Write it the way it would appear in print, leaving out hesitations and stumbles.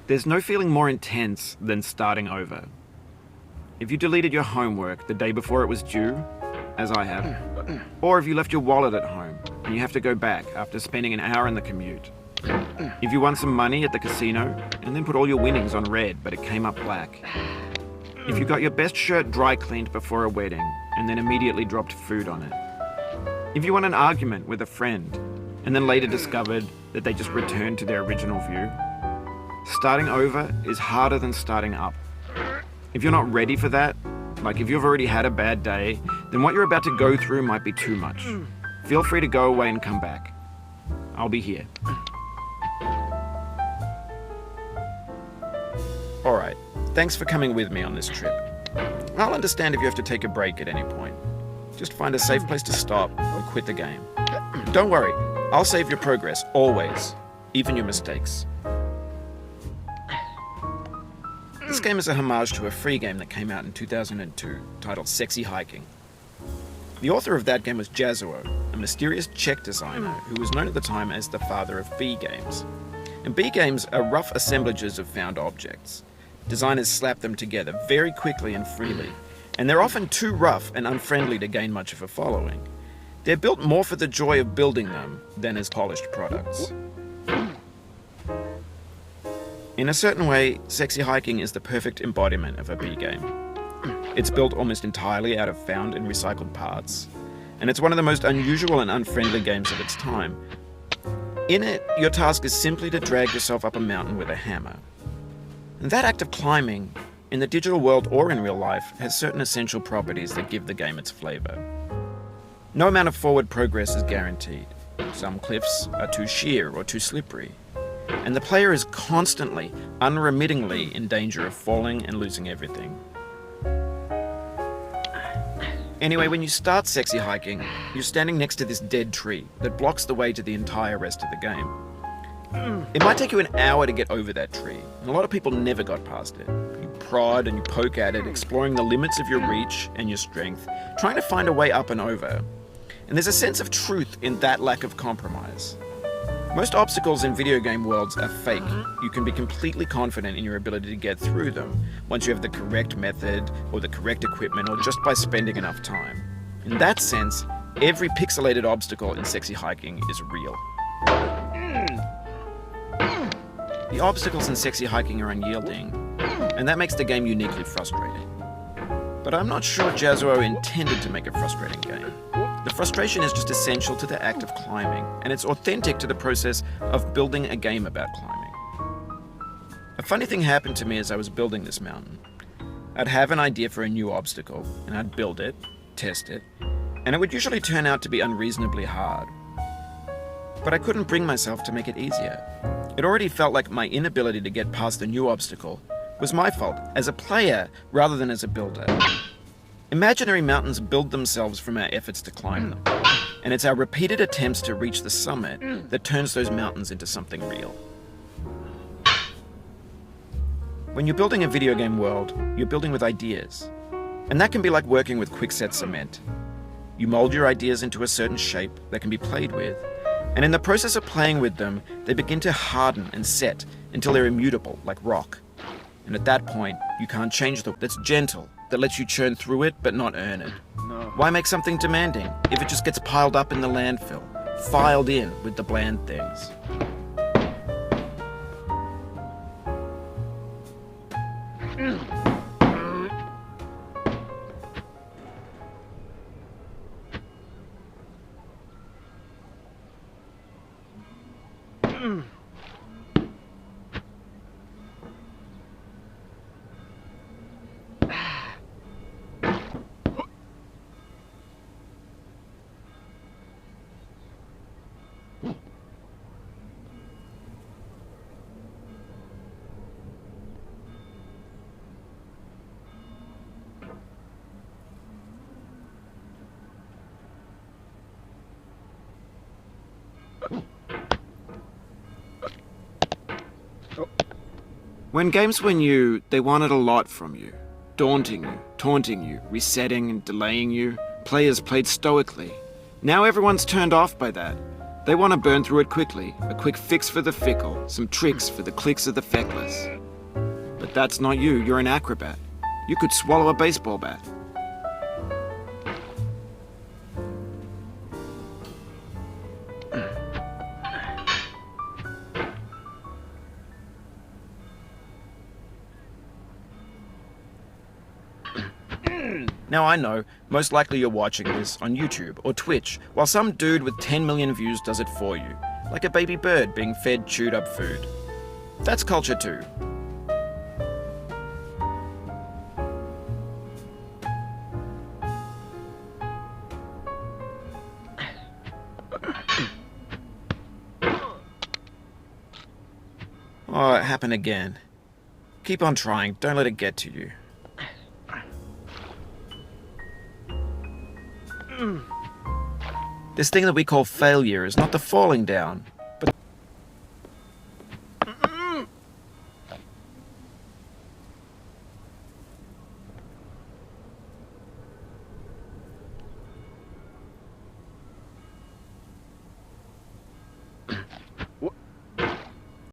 There's no feeling more intense than starting over. If you deleted your homework the day before it was due, as I have, or if you left your wallet at home and you have to go back after spending an hour in the commute. If you won some money at the casino and then put all your winnings on red but it came up black. If you got your best shirt dry cleaned before a wedding and then immediately dropped food on it. If you won an argument with a friend and then later discovered that they just returned to their original view. Starting over is harder than starting up. If you're not ready for that, like if you've already had a bad day, then what you're about to go through might be too much. Feel free to go away and come back. I'll be here. Alright, thanks for coming with me on this trip. I'll understand if you have to take a break at any point. Just find a safe place to stop or quit the game. Don't worry, I'll save your progress, always. Even your mistakes. This game is a homage to a free game that came out in 2002, titled Sexy Hiking. The author of that game was Jazuo, a mysterious Czech designer who was known at the time as the father of B games. And B games are rough assemblages of found objects. Designers slap them together very quickly and freely, and they're often too rough and unfriendly to gain much of a following. They're built more for the joy of building them than as polished products. In a certain way, Sexy Hiking is the perfect embodiment of a B game. It's built almost entirely out of found and recycled parts, and it's one of the most unusual and unfriendly games of its time. In it, your task is simply to drag yourself up a mountain with a hammer. And that act of climbing, in the digital world or in real life, has certain essential properties that give the game its flavor. No amount of forward progress is guaranteed. Some cliffs are too sheer or too slippery. And the player is constantly, unremittingly in danger of falling and losing everything. Anyway, when you start Sexy Hiking, you're standing next to this dead tree that blocks the way to the entire rest of the game. It might take you an hour to get over that tree, and a lot of people never got past it. You prod and you poke at it, exploring the limits of your reach and your strength, trying to find a way up and over. And there's a sense of truth in that lack of compromise. Most obstacles in video game worlds are fake. You can be completely confident in your ability to get through them once you have the correct method or the correct equipment or just by spending enough time. In that sense, every pixelated obstacle in Sexy Hiking is real. The obstacles in Sexy Hiking are unyielding, and that makes the game uniquely frustrating. But I'm not sure Jazuo intended to make a frustrating game. The frustration is just essential to the act of climbing, and it's authentic to the process of building a game about climbing. A funny thing happened to me as I was building this mountain. I'd have an idea for a new obstacle, and I'd build it, test it, and it would usually turn out to be unreasonably hard. But I couldn't bring myself to make it easier. It already felt like my inability to get past the new obstacle was my fault as a player rather than as a builder. Imaginary mountains build themselves from our efforts to climb them, and it's our repeated attempts to reach the summit that turns those mountains into something real. When you're building a video game world, you're building with ideas, and that can be like working with quickset cement. You mold your ideas into a certain shape that can be played with, and in the process of playing with them, they begin to harden and set until they're immutable, like rock. And at that point, you can't change them. That's gentle, that lets you churn through it but not earn it. No. Why make something demanding if it just gets piled up in the landfill, filed in with the bland things? When games were new, they wanted a lot from you. Daunting you, taunting you, resetting and delaying you. Players played stoically. Now everyone's turned off by that. They want to burn through it quickly, a quick fix for the fickle, some tricks for the clicks of the feckless. But that's not you, you're an acrobat. You could swallow a baseball bat. Now I know, most likely you're watching this on YouTube or Twitch, while some dude with 10 million views does it for you, like a baby bird being fed chewed up food. That's culture too. Oh, it happened again. Keep on trying, don't let it get to you. This thing that we call failure is not the falling down,